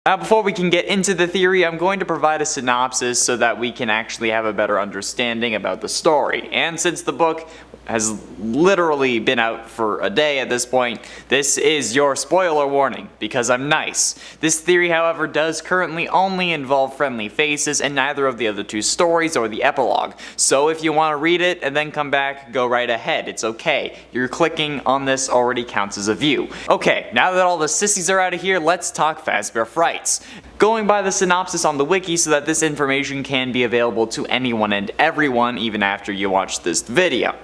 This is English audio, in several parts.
Now, before we can get into the theory, I'm going to provide a synopsis so that we can actually have a better understanding about the story. And since the book has literally been out for a day at this point, this is your spoiler warning, because I'm nice. This theory, however, does currently only involve friendly faces and neither of the other two stories or the epilogue. So if you want to read it and then come back, go right ahead. It's okay. Your clicking on this already counts as a view. Okay, now that all the sissies are out of here, let's talk Fazbear Frights. Going by the synopsis on the wiki so that this information can be available to anyone and everyone even after you watch this video.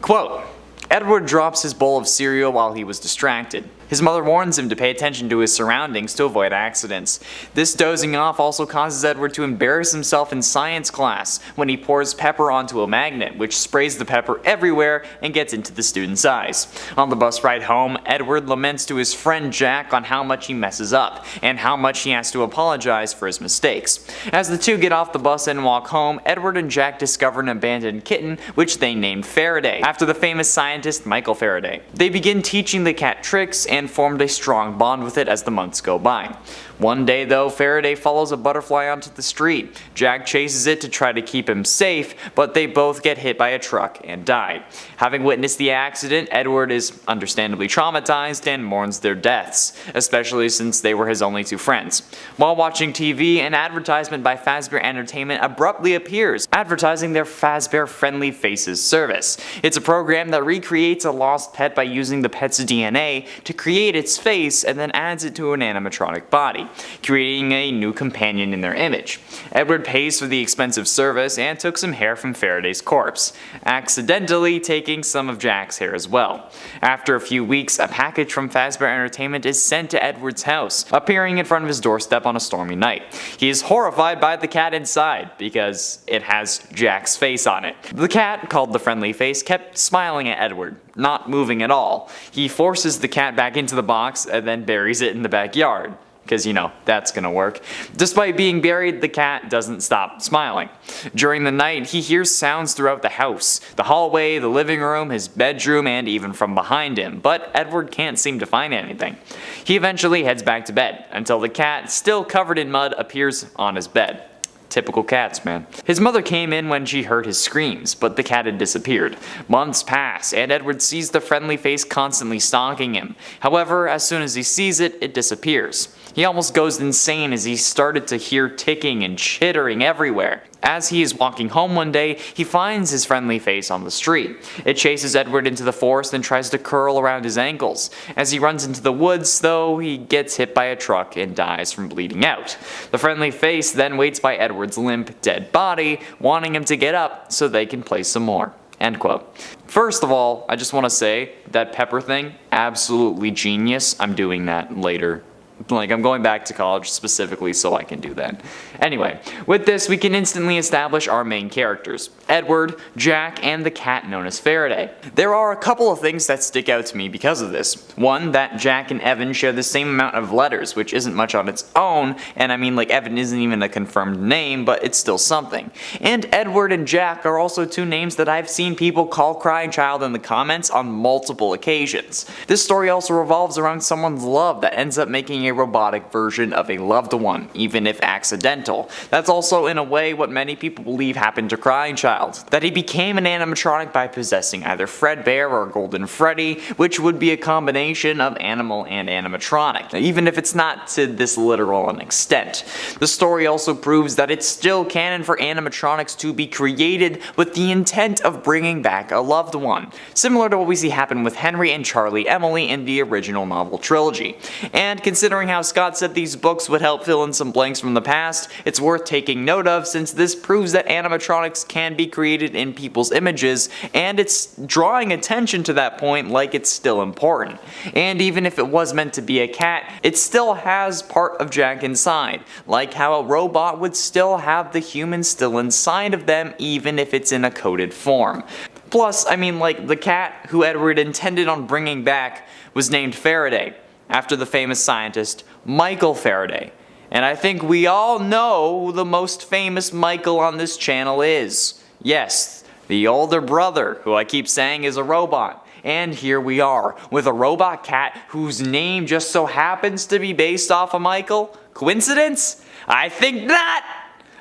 Quote, Edward drops his bowl of cereal while he was distracted. His mother warns him to pay attention to his surroundings to avoid accidents. This dozing off also causes Edward to embarrass himself in science class when he pours pepper onto a magnet, which sprays the pepper everywhere and gets into the student's eyes. On the bus ride home, Edward laments to his friend Jack on how much he messes up, and how much he has to apologize for his mistakes. As the two get off the bus and walk home, Edward and Jack discover an abandoned kitten, which they named Faraday, after the famous scientist Michael Faraday. They begin teaching the cat tricks and formed a strong bond with it as the months go by. One day though, Faraday follows a butterfly onto the street. Jack chases it to try to keep him safe, but they both get hit by a truck and die. Having witnessed the accident, Edward is understandably traumatized and mourns their deaths, especially since they were his only two friends. While watching TV, an advertisement by Fazbear Entertainment abruptly appears, advertising their Fazbear Friendly Faces service. It's a program that recreates a lost pet by using the pet's DNA to create its face and then adds it to an animatronic body, creating a new companion in their image. Edward pays for the expensive service and took some hair from Faraday's corpse, accidentally taking some of Jack's hair as well. After a few weeks, a package from Fazbear Entertainment is sent to Edward's house, appearing in front of his doorstep on a stormy night. He is horrified by the cat inside, because it has Jack's face on it. The cat, called the Friendly Face, kept smiling at Edward, not moving at all. He forces the cat back into the box and then buries it in the backyard. Because, you know, that's gonna work. Despite being buried, the cat doesn't stop smiling. During the night, he hears sounds throughout the house, the hallway, the living room, his bedroom, and even from behind him, but Edward can't seem to find anything. He eventually heads back to bed, until the cat, still covered in mud, appears on his bed. Typical cats, man. His mother came in when she heard his screams, but the cat had disappeared. Months pass, and Edward sees the Friendly Face constantly stalking him. However, as soon as he sees it, it disappears. He almost goes insane as he started to hear ticking and chittering everywhere. As he is walking home one day, he finds his Friendly Face on the street. It chases Edward into the forest and tries to curl around his ankles. As he runs into the woods, though, he gets hit by a truck and dies from bleeding out. The Friendly Face then waits by Edward's limp, dead body, wanting him to get up so they can play some more. End quote. First of all, I just want to say that pepper thing, absolutely genius. I'm doing that later. Like, I'm going back to college specifically so I can do that. Anyway, with this we can instantly establish our main characters, Edward, Jack, and the cat known as Faraday. There are a couple of things that stick out to me because of this. One, that Jack and Evan share the same amount of letters, which isn't much on its own, and I mean, like, Evan isn't even a confirmed name, but it's still something. And Edward and Jack are also two names that I've seen people call Crying Child in the comments on multiple occasions. This story also revolves around someone's love that ends up making a robotic version of a loved one, even if accidental. That's also in a way what many people believe happened to Crying Child, that he became an animatronic by possessing either Fredbear or Golden Freddy, which would be a combination of animal and animatronic, even if it's not to this literal an extent. The story also proves that it's still canon for animatronics to be created with the intent of bringing back a loved one, similar to what we see happen with Henry and Charlie Emily in the original novel trilogy. And considering how Scott said these books would help fill in some blanks from the past, it's worth taking note of since this proves that animatronics can be created in people's images, and it's drawing attention to that point like it's still important. And even if it was meant to be a cat, it still has part of Jack inside, like how a robot would still have the human still inside of them even if it's in a coded form. Plus, I mean, like, the cat who Edward intended on bringing back was named Faraday, after the famous scientist Michael Faraday. And I think we all know who the most famous Michael on this channel is. Yes, the older brother, who I keep saying is a robot. and here we are, with a robot cat whose name just so happens to be based off of Michael. Coincidence? I think not!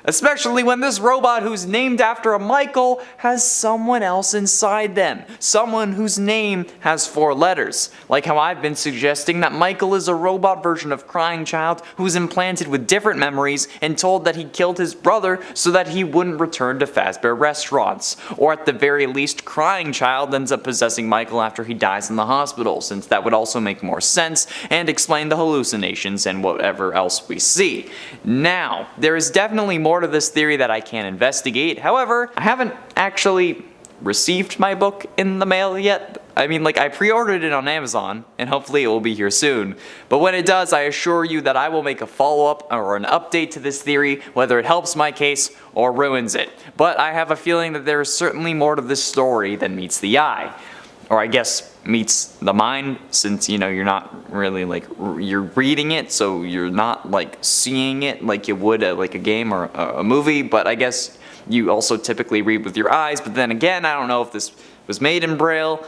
Especially when this robot who's named after a Michael has someone else inside them. Someone whose name has 4 letters. Like how I've been suggesting that Michael is a robot version of Crying Child who's implanted with different memories and told that he killed his brother so that he wouldn't return to Fazbear restaurants. Or at the very least, Crying Child ends up possessing Michael after he dies in the hospital, since that would also make more sense and explain the hallucinations and whatever else we see. Now, there is definitely more to this theory that I can investigate. However, I haven't actually received my book in the mail yet. I mean, like, I pre-ordered it on Amazon, and hopefully it will be here soon. But when it does, I assure you that I will make a follow-up or an update to this theory, whether it helps my case or ruins it. But I have a feeling that there is certainly more to this story than meets the eye. Or I guess meets the mind, since, you know, you're not really, like, you're reading it, so you're not, like, seeing it like you would like a game or a movie, but I guess you also typically read with your eyes. But then again, I don't know if this was made in Braille.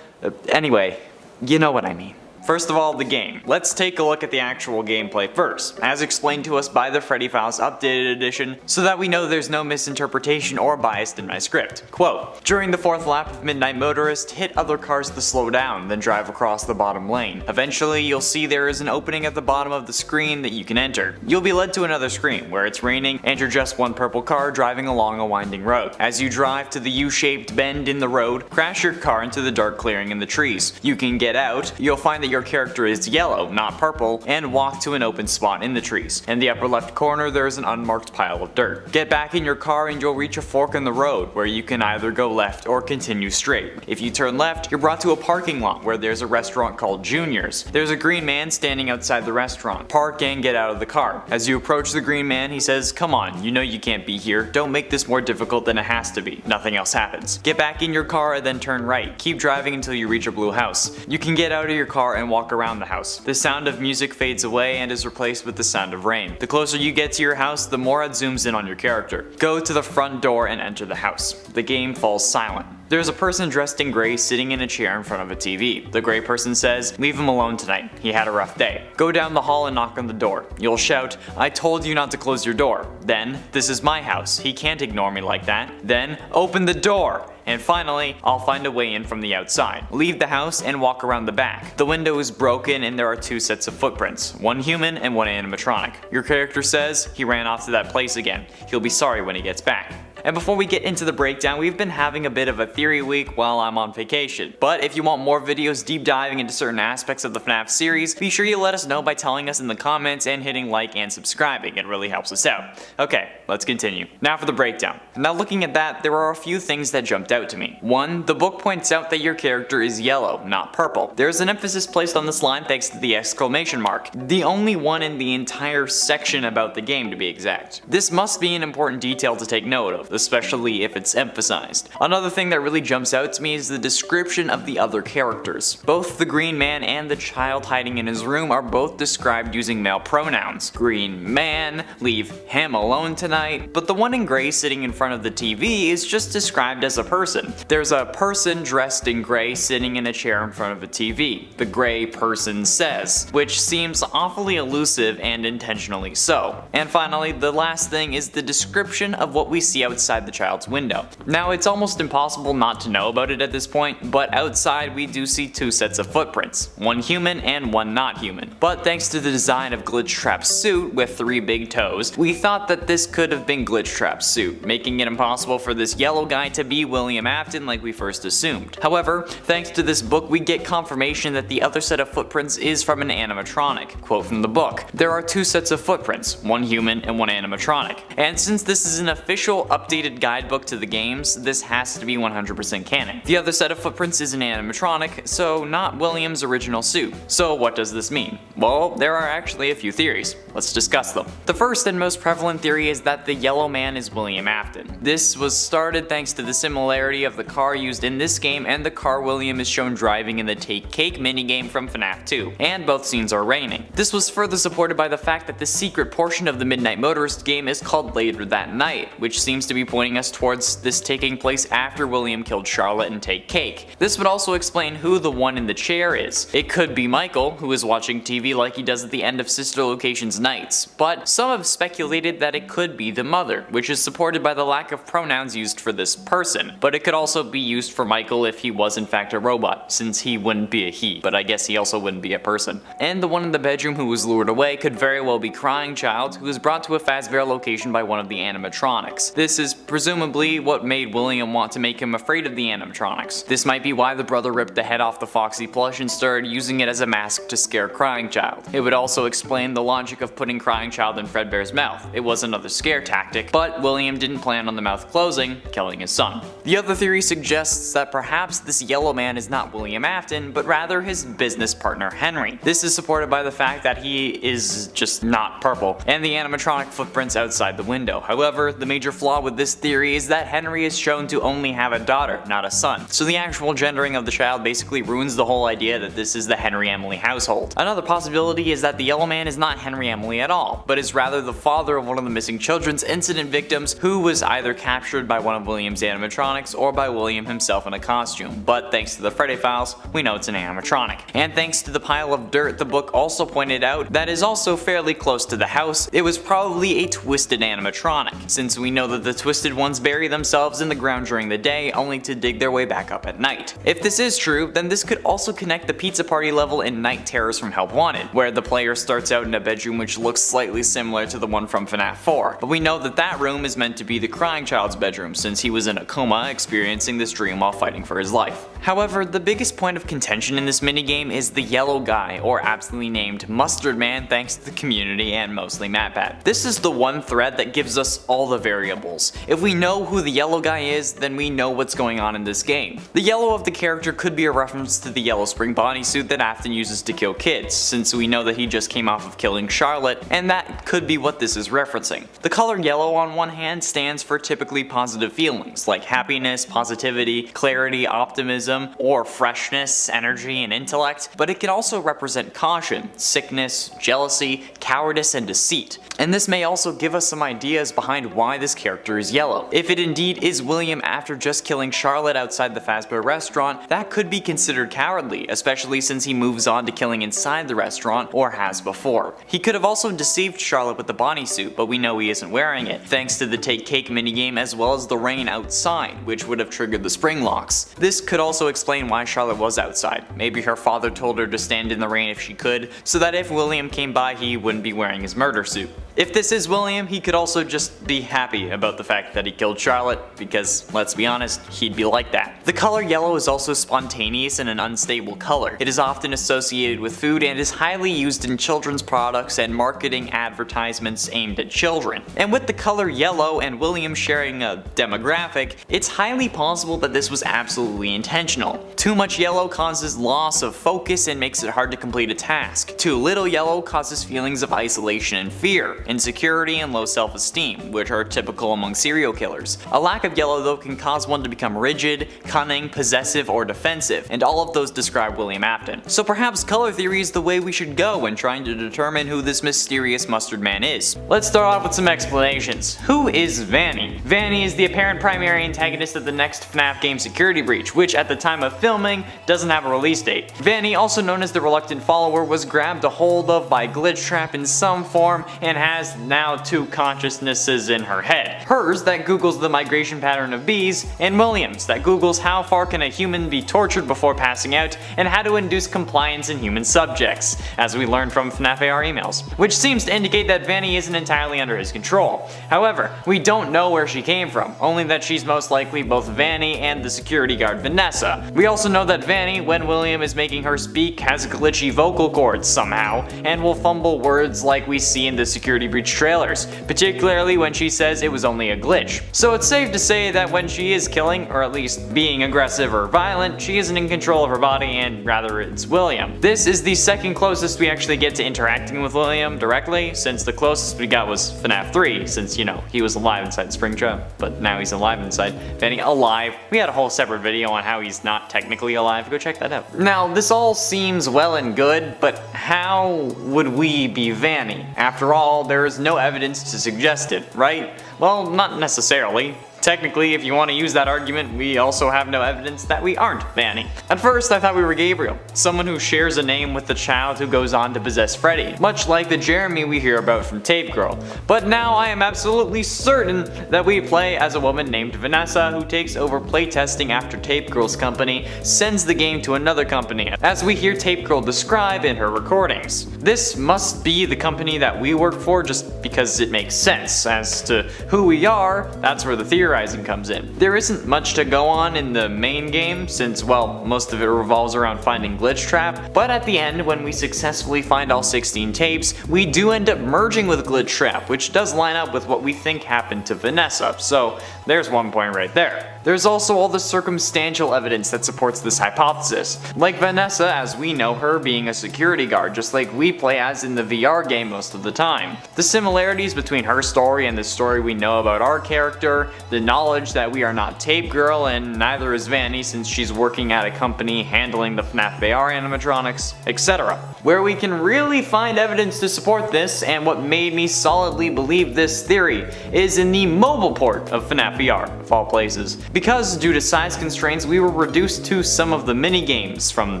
Anyway, you know what I mean. First of all, the game. Let's take a look at the actual gameplay first, as explained to us by the Freddy Files Updated Edition, so that we know there's no misinterpretation or bias in my script. Quote, during the 4th lap of Midnight Motorist, hit other cars to slow down, then drive across the bottom lane. Eventually, you'll see there is an opening at the bottom of the screen that you can enter. You'll be led to another screen, where it's raining, and you're just one purple car driving along a winding road. As you drive to the U-shaped bend in the road, crash your car into the dark clearing in the trees. You can get out, you'll find that your character is yellow, not purple, and walk to an open spot in the trees. In the upper left corner, there is an unmarked pile of dirt. Get back in your car and you'll reach a fork in the road, where you can either go left or continue straight. If you turn left, you're brought to a parking lot where there's a restaurant called Junior's. There's a green man standing outside the restaurant. Park and get out of the car. As you approach the green man, he says, "Come on, you know you can't be here. Don't make this more difficult than it has to be." Nothing else happens. Get back in your car and then turn right. Keep driving until you reach a blue house. You can get out of your car and walk around the house. The sound of music fades away and is replaced with the sound of rain. The closer you get to your house, the more it zooms in on your character. Go to the front door and enter the house. The game falls silent. There's a person dressed in gray sitting in a chair in front of a TV. The gray person says, "Leave him alone tonight. He had a rough day." Go down the hall and knock on the door. You'll shout, "I told you not to close your door." Then, "This is my house. He can't ignore me like that." Then, "Open the door." And finally, "I'll find a way in from the outside." Leave the house and walk around the back. The window is broken and there are 2 sets of footprints, one human and one animatronic. Your character says he ran off to that place again. He'll be sorry when he gets back. And before we get into the breakdown, we've been having a bit of a theory week while I'm on vacation. But if you want more videos deep diving into certain aspects of the FNAF series, be sure you let us know by telling us in the comments and hitting like and subscribing. It really helps us out. Okay, let's continue. Now for the breakdown. Now looking at that, there are a few things that jumped out to me. 1, the book points out that your character is yellow, not purple. There is an emphasis placed on this line thanks to the exclamation mark. The only one in the entire section about the game, to be exact. This must be an important detail to take note of, especially if it's emphasized. Another thing that really jumps out to me is the description of the other characters. Both the green man and the child hiding in his room are both described using male pronouns. Green man, leave him alone tonight. But the one in gray sitting in front of the TV is just described as a person. There's a person dressed in gray sitting in a chair in front of a TV. The gray person says, which seems awfully elusive and intentionally so. And finally, the last thing is the description of what we see outside the child's window. Now, it's almost impossible not to know about it at this point, but outside we do see 2 sets of footprints, one human and one not human. But thanks to the design of Glitch Trap's suit with 3 big toes, we thought that this could have been Glitch Trap's suit, making it impossible for this yellow guy to be William Afton like we first assumed. However, thanks to this book, we get confirmation that the other set of footprints is from an animatronic. Quote from the book, "There are 2 sets of footprints, one human and one animatronic. And since this is an official updated guidebook to the games, this has to be 100% canon. The other set of footprints is an animatronic, so not William's original suit. So what does this mean? Well, there are actually a few theories. Let's discuss them. The first and most prevalent theory is that the yellow man is William Afton. This was started thanks to the similarity of the car used in this game and the car William is shown driving in the Take Cake minigame from FNAF 2, and both scenes are raining. This was further supported by the fact that the secret portion of the Midnight Motorist game is called Later That Night, which seems to be be pointing us towards this taking place after William killed Charlotte and take cake. This would also explain who the one in the chair is. It could be Michael, who is watching TV like he does at the end of Sister Location's Nights, but some have speculated that it could be the mother, which is supported by the lack of pronouns used for this person. But it could also be used for Michael if he was in fact a robot, since he wouldn't be a he, but I guess he also wouldn't be a person. And the one in the bedroom who was lured away could very well be Crying Child, who was brought to a Fazbear location by one of the animatronics. This is presumably what made William want to make him afraid of the animatronics. This might be why the brother ripped the head off the Foxy plush and started using it as a mask to scare Crying Child. It would also explain the logic of putting Crying Child in Fredbear's mouth. It was another scare tactic, but William didn't plan on the mouth closing, killing his son. The other theory suggests that perhaps this yellow man is not William Afton, but rather his business partner Henry. This is supported by the fact that he is just not purple, and the animatronic footprints outside the window. However, the major flaw with this theory is that Henry is shown to only have a daughter, not a son. So the actual gendering of the child basically ruins the whole idea that this is the Henry Emily household. Another possibility is that the yellow man is not Henry Emily at all, but is rather the father of one of the missing children's incident victims who was either captured by one of William's animatronics or by William himself in a costume. But thanks to the Freddy files, we know it's an animatronic. And thanks to the pile of dirt the book also pointed out that is also fairly close to the house, it was probably a twisted animatronic, since we know that the twisted ones bury themselves in the ground during the day only to dig their way back up at night. If this is true, then this could also connect the pizza party level in Night Terrors from Help Wanted, where the player starts out in a bedroom which looks slightly similar to the one from FNAF 4, but we know that that room is meant to be the Crying Child's bedroom since he was in a coma experiencing this dream while fighting for his life. However, the biggest point of contention in this minigame is the yellow guy, or aptly named Mustard Man thanks to the community and mostly MatPat. This is the one thread that gives us all the variables. If we know who the yellow guy is, then we know what's going on in this game. The yellow of the character could be a reference to the yellow spring bodysuit that Afton uses to kill kids, since we know that he just came off of killing Charlotte, and that could be what this is referencing. The color yellow on one hand stands for typically positive feelings, like happiness, positivity, clarity, optimism, or freshness, energy, and intellect, but it can also represent caution, sickness, jealousy, cowardice, and deceit. And this may also give us some ideas behind why this character is yellow. If it indeed is William after just killing Charlotte outside the Fazbear restaurant, that could be considered cowardly, especially since he moves on to killing inside the restaurant, or has before. He could have also deceived Charlotte with the bodysuit, but we know he isn't wearing it, thanks to the Take Cake minigame as well as the rain outside, which would have triggered the spring locks. This could also explain why Charlotte was outside. Maybe her father told her to stand in the rain if she could, so that if William came by he wouldn't be wearing his murder suit. If this is William, he could also just be happy about the fact that he killed Charlotte, because let's be honest, he'd be like that. The color yellow is also spontaneous and an unstable color. It is often associated with food and is highly used in children's products and marketing advertisements aimed at children. And with the color yellow and William sharing a demographic, it's highly possible that this was absolutely intentional. Too much yellow causes loss of focus and makes it hard to complete a task. Too little yellow causes feelings of isolation and fear, insecurity, and low self-esteem, which are typical among serial killers. A lack of yellow though can cause one to become rigid, cunning, possessive, or defensive, and all of those describe William Afton. So perhaps color theory is the way we should go when trying to determine who this mysterious mustard man is. Let's start off with some explanations. Who is Vanny? Vanny is the apparent primary antagonist of the next FNAF game Security Breach, which at the time of filming doesn't have a release date. Vanny, also known as the Reluctant Follower, was grabbed a hold of by Glitchtrap in some form and has now two consciousnesses in her head. Hers that googles the migration pattern of bees, and William's that googles how far can a human be tortured before passing out and how to induce compliance in human subjects, as we learned from FNAF AR emails, which seems to indicate that Vanny isn't entirely under his control. However, we don't know where she came from, only that she's most likely both Vanny and the security guard Vanessa. We also know that Vanny, when William is making her speak, has glitchy vocal cords somehow, and will fumble words like we see in the Security Breach trailers, particularly when she says it was only a glitch. So it's safe to say that when she is killing, or at least being aggressive or violent, she isn't in control of her body, and rather it's William. This is the second closest we actually get to interacting with William directly, since the closest we got was FNAF 3, since, you know, he was alive inside Springtrap, but now he's alive inside Vanny. Alive. We had a whole separate video on how he's not technically alive, go check that out. Now, this all seems well and good, but how would we be Vanny? After all, there is no evidence to suggest it, right? Well, not necessarily. Technically, if you want to use that argument, we also have no evidence that we aren't Vanny. At first, I thought we were Gabriel, someone who shares a name with the child who goes on to possess Freddy, much like the Jeremy we hear about from Tape Girl. But now I am absolutely certain that we play as a woman named Vanessa who takes over playtesting after Tape Girl's company sends the game to another company, as we hear Tape Girl describe in her recordings. This must be the company that we work for just because it makes sense. As to who we are, that's where the theorizing comes in. There isn't much to go on in the main game since, well, most of it revolves around finding Glitch Trap, but at the end when we successfully find all 16 tapes, we do end up merging with Glitch Trap, which does line up with what we think happened to Vanessa, so there's one point right there. There's also all the circumstantial evidence that supports this hypothesis, like Vanessa as we know her being a security guard just like we play as in the VR game most of the time. The similarities between her story and the story we know about our character, the knowledge that we are not Tape Girl and neither is Vanny since she's working at a company handling the FNAF VR animatronics, etc. Where we can really find evidence to support this, and what made me solidly believe this theory, is in the mobile port of FNAF VR, of all places. Because due to size constraints, we were reduced to some of the mini-games from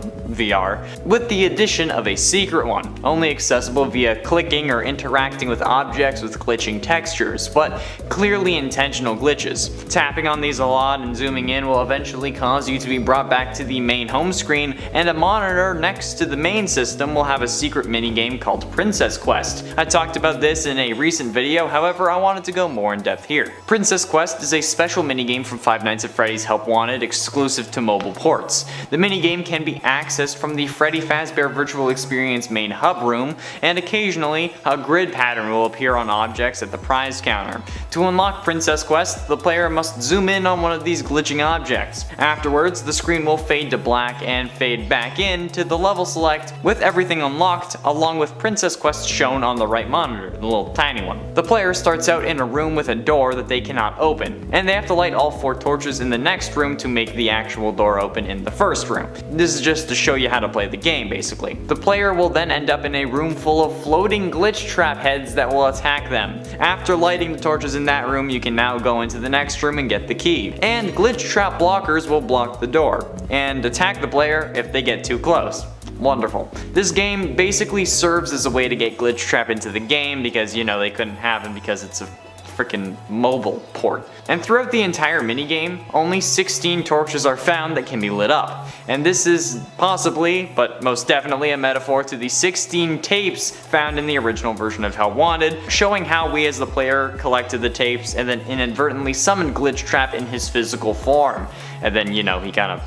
VR, with the addition of a secret one, only accessible via clicking or interacting with objects with glitching textures, but clearly intentional glitches. Tapping on these a lot and zooming in will eventually cause you to be brought back to the main home screen, and a monitor next to the main system will have a secret minigame called Princess Quest. I talked about this in a recent video, however I wanted to go more in depth here. Princess Quest is a special minigame from Five Nights at Freddy's Help Wanted exclusive to mobile ports. The minigame can be accessed from the Freddy Fazbear Virtual Experience main hub room, and occasionally a grid pattern will appear on objects at the prize counter. To unlock Princess Quest, the player must zoom in on one of these glitching objects. Afterwards, the screen will fade to black and fade back in to the level select with everything unlocked, along with Princess Quest shown on the right monitor, the little tiny one. The player starts out in a room with a door that they cannot open, and they have to light all 4 torches in the next room to make the actual door open in the first room. This is just to show you how to play the game, basically. The player will then end up in a room full of floating glitch trap heads that will attack them. After lighting the torches in that room, you can now go into the next room and get the key. And glitch trap blockers will block the door and attack the player if they get too close. Wonderful. This game basically serves as a way to get Glitch Trap into the game because, you know, they couldn't have him because it's a freaking mobile port. And throughout the entire minigame, only 16 torches are found that can be lit up. And this is possibly, but most definitely, a metaphor to the 16 tapes found in the original version of Help Wanted, showing how we as the player collected the tapes and then inadvertently summoned Glitch Trap in his physical form. And then, you know, he kind of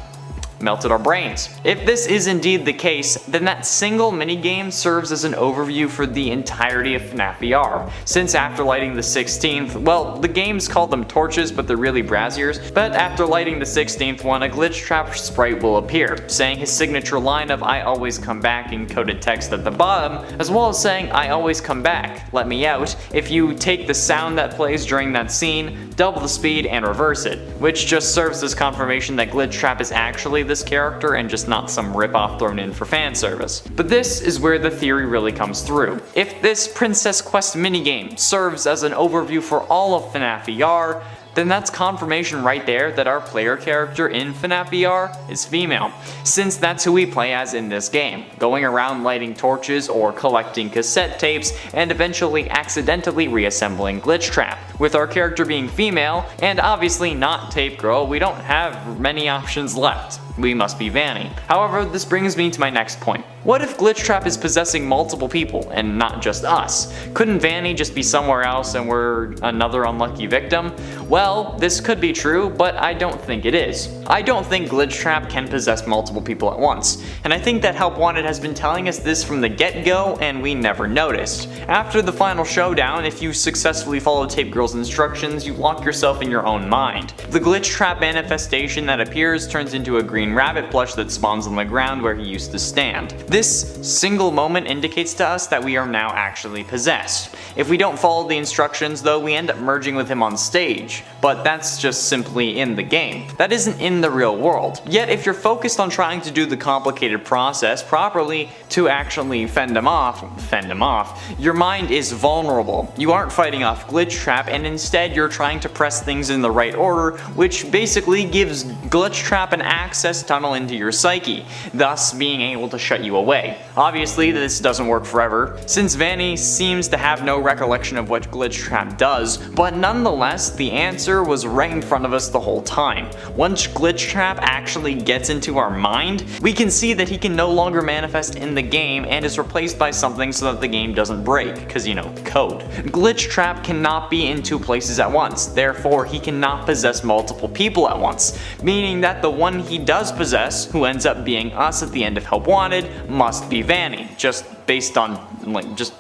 melted our brains. If this is indeed the case, then that single minigame serves as an overview for the entirety of FNAF VR. Since after lighting the 16th, well, the games call them torches, but they're really braziers, but after lighting the 16th one, a Glitch Trap sprite will appear, saying his signature line of "I always come back" in coded text at the bottom, as well as saying "I always come back, let me out" if you take the sound that plays during that scene, double the speed, and reverse it, which just serves as confirmation that Glitch Trap is actually this character and just not some ripoff thrown in for fan service. But this is where the theory really comes through. If this Princess Quest minigame serves as an overview for all of FNAF VR, then that's confirmation right there that our player character in FNAF VR is female, since that's who we play as in this game, going around lighting torches or collecting cassette tapes and eventually accidentally reassembling Glitch Trap. With our character being female, and obviously not Tape Girl, we don't have many options left. We must be Vanny. However, this brings me to my next point. What if Glitch Trap is possessing multiple people and not just us? Couldn't Vanny just be somewhere else and we're another unlucky victim? Well, this could be true, but I don't think it is. I don't think Glitch Trap can possess multiple people at once, and I think that Help Wanted has been telling us this from the get-go and we never noticed. After the final showdown, if you successfully follow Tape Girl's instructions, you lock yourself in your own mind. The Glitch Trap manifestation that appears turns into a green rabbit plush that spawns on the ground where he used to stand. This single moment indicates to us that we are now actually possessed. If we don't follow the instructions though, we end up merging with him on stage, age, but that's just simply in the game. That isn't in the real world. Yet if you're focused on trying to do the complicated process properly to actually fend him off, your mind is vulnerable. You aren't fighting off Glitch Trap, and instead you're trying to press things in the right order, which basically gives Glitch Trap an access tunnel into your psyche, thus being able to shut you away. Obviously this doesn't work forever, since Vanny seems to have no recollection of what Glitch Trap does, but nonetheless the answer was right in front of us the whole time. Once Glitch Trap actually gets into our mind, we can see that he can no longer manifest in the game and is replaced by something so that the game doesn't break, because you know, code. Glitch Trap cannot be in two places at once, therefore he cannot possess multiple people at once, meaning that the one he does possess, who ends up being us at the end of Help Wanted, must be Vanny, just based on, just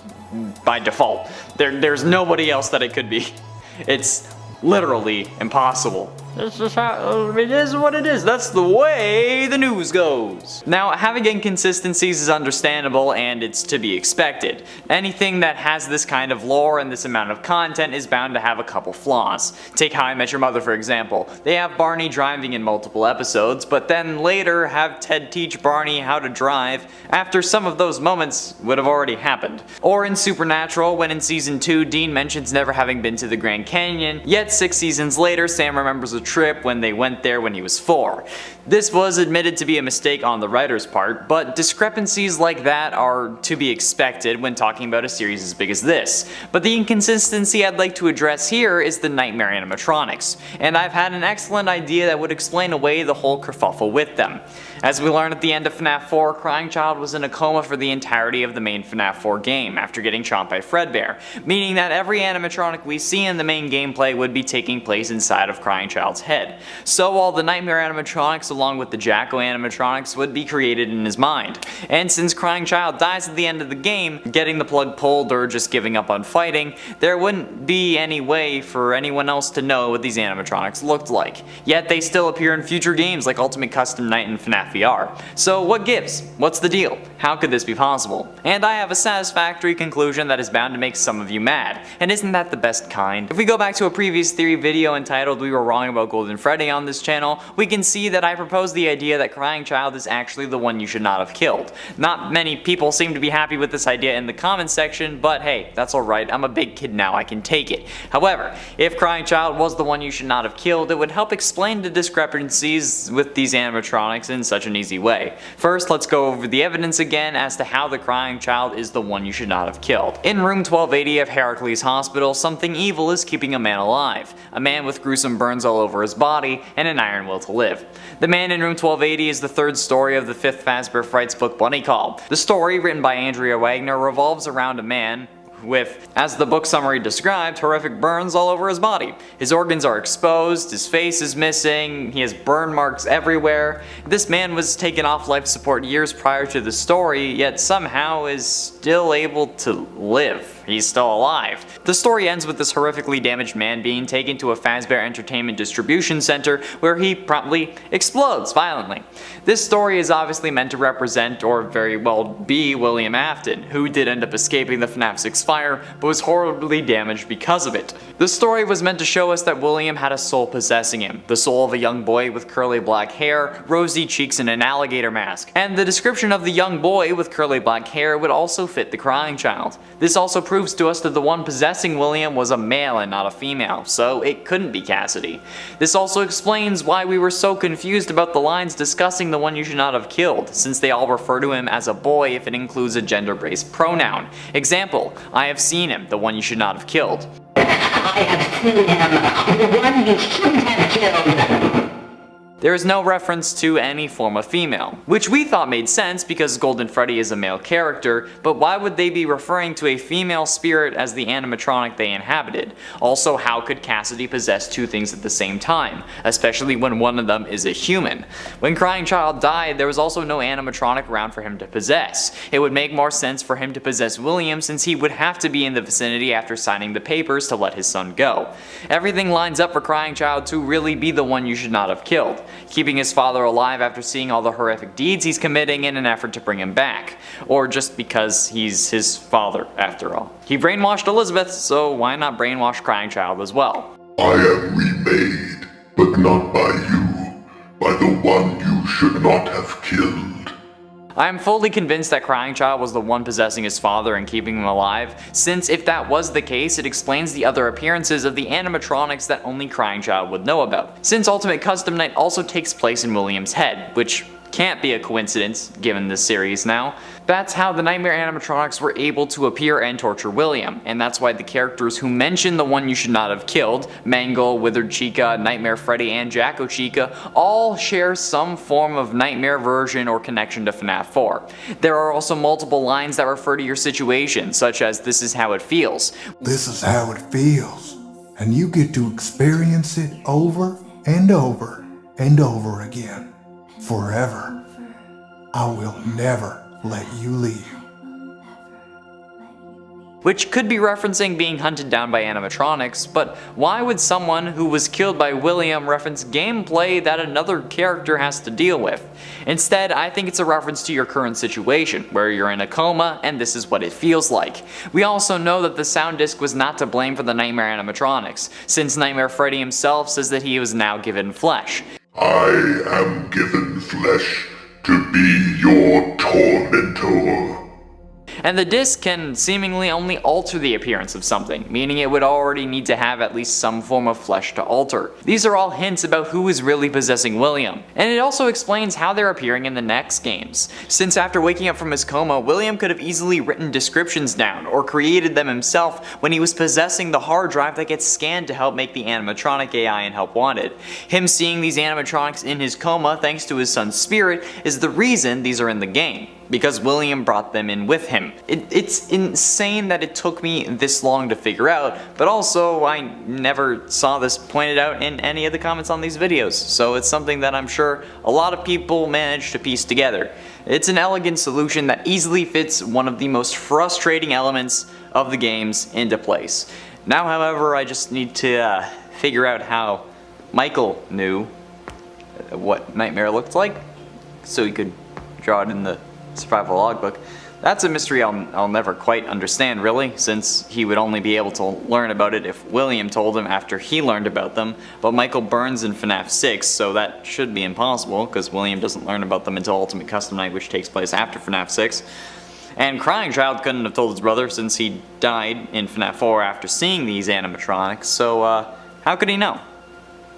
by default. There's nobody else that it could be. It's literally impossible. It's just how it is what it is. That's the way the news goes. Now, having inconsistencies is understandable and it's to be expected. Anything that has this kind of lore and this amount of content is bound to have a couple flaws. Take How I Met Your Mother for example. They have Barney driving in multiple episodes, but then later have Ted teach Barney how to drive after some of those moments would have already happened. Or in Supernatural, when in season 2 Dean mentions never having been to the Grand Canyon, yet 6 seasons later Sam remembers a trip when they went there when he was 4. This was admitted to be a mistake on the writer's part, but discrepancies like that are to be expected when talking about a series as big as this. But the inconsistency I'd like to address here is the nightmare animatronics, and I've had an excellent idea that would explain away the whole kerfuffle with them. As we learn at the end of FNAF 4, Crying Child was in a coma for the entirety of the main FNAF 4 game after getting chomped by Fredbear, meaning that every animatronic we see in the main gameplay would be taking place inside of Crying Child's head. So all the nightmare animatronics along with the Jacko animatronics would be created in his mind. And since Crying Child dies at the end of the game, getting the plug pulled or just giving up on fighting, there wouldn't be any way for anyone else to know what these animatronics looked like. Yet they still appear in future games like Ultimate Custom Night and FNAF VR. So what gives? What's the deal? How could this be possible? And I have a satisfactory conclusion that is bound to make some of you mad. And isn't that the best kind? If we go back to a previous theory video entitled We Were Wrong About Golden Freddy on this channel, we can see that I proposed the idea that Crying Child is actually the one you should not have killed. Not many people seem to be happy with this idea in the comments section, but hey, that's alright, I'm a big kid now, I can take it. However, if Crying Child was the one you should not have killed, it would help explain the discrepancies with these animatronics in such an easy way. First, let's go over the evidence again as to how the Crying Child is the one you should not have killed. In room 1280 of Heracles Hospital, something evil is keeping a man alive. A man with gruesome burns all over his body and an iron will to live. The man in room 1280 is the third story of the 5th Fazbear Frights book Bunny Call. The story, written by Andrea Wagner, revolves around a man with, as the book summary described, horrific burns all over his body. His organs are exposed, his face is missing, he has burn marks everywhere. This man was taken off life support years prior to the story, yet somehow is still able to live. He's still alive. The story ends with this horrifically damaged man being taken to a Fazbear Entertainment distribution center where he promptly explodes violently. This story is obviously meant to represent, or very well be, William Afton, who did end up escaping the FNAF 6 fire, but was horribly damaged because of it. The story was meant to show us that William had a soul possessing him, the soul of a young boy with curly black hair, rosy cheeks, and an alligator mask. And the description of the young boy with curly black hair would also fit the Crying Child. This also proves to us that the one possessing William was a male and not a female, so it couldn't be Cassidy. This also explains why we were so confused about the lines discussing the one you should not have killed, since they all refer to him as a boy if it includes a gender-based pronoun. Example, I have seen him, the one you should not have killed. I have seen him, the one you shouldn't have killed. There is no reference to any form of female, which we thought made sense because Golden Freddy is a male character, but why would they be referring to a female spirit as the animatronic they inhabited? Also, how could Cassidy possess two things at the same time, especially when one of them is a human? When Crying Child died, there was also no animatronic around for him to possess. It would make more sense for him to possess William since he would have to be in the vicinity after signing the papers to let his son go. Everything lines up for Crying Child to really be the one you should not have killed, keeping his father alive after seeing all the horrific deeds he's committing in an effort to bring him back. Or just because he's his father after all. He brainwashed Elizabeth, so why not brainwash Crying Child as well? I am remade, but not by you, by the one you should not have killed. I am fully convinced that Crying Child was the one possessing his father and keeping him alive, since if that was the case, it explains the other appearances of the animatronics that only Crying Child would know about. Since Ultimate Custom Night also takes place in William's head, which can't be a coincidence given this series now. That's how the Nightmare animatronics were able to appear and torture William, and that's why the characters who mention the one you should not have killed, Mangle, Withered Chica, Nightmare Freddy, and Jacko Chica, all share some form of Nightmare version or connection to FNAF 4. There are also multiple lines that refer to your situation, such as "this is how it feels." This is how it feels, and you get to experience it over and over and over again. Forever. I will never let you leave. Which could be referencing being hunted down by animatronics, but why would someone who was killed by William reference gameplay that another character has to deal with? Instead, I think it's a reference to your current situation, where you're in a coma and this is what it feels like. We also know that the sound disc was not to blame for the Nightmare animatronics, since Nightmare Freddy himself says that he was now given flesh. I am given flesh to be your tormentor. And the disc can seemingly only alter the appearance of something, meaning it would already need to have at least some form of flesh to alter. These are all hints about who is really possessing William, and it also explains how they're appearing in the next games. Since after waking up from his coma, William could have easily written descriptions down, or created them himself when he was possessing the hard drive that gets scanned to help make the animatronic AI in Help Wanted. Him seeing these animatronics in his coma thanks to his son's spirit is the reason these are in the game, because William brought them in with him. It's insane that it took me this long to figure out, but also I never saw this pointed out in any of the comments on these videos, so it's something that I'm sure a lot of people managed to piece together. It's an elegant solution that easily fits one of the most frustrating elements of the games into place. Now, however, I just need to figure out how Michael knew what Nightmare looked like, so he could draw it in the survival logbook. That's a mystery I'll never quite understand, really, since he would only be able to learn about it if William told him after he learned about them, but Michael burns in FNAF 6, so that should be impossible, because William doesn't learn about them until Ultimate Custom Night, which takes place after FNAF 6. And Crying Child couldn't have told his brother since he died in FNAF 4 after seeing these animatronics, so how could he know?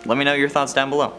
Let me know your thoughts down below.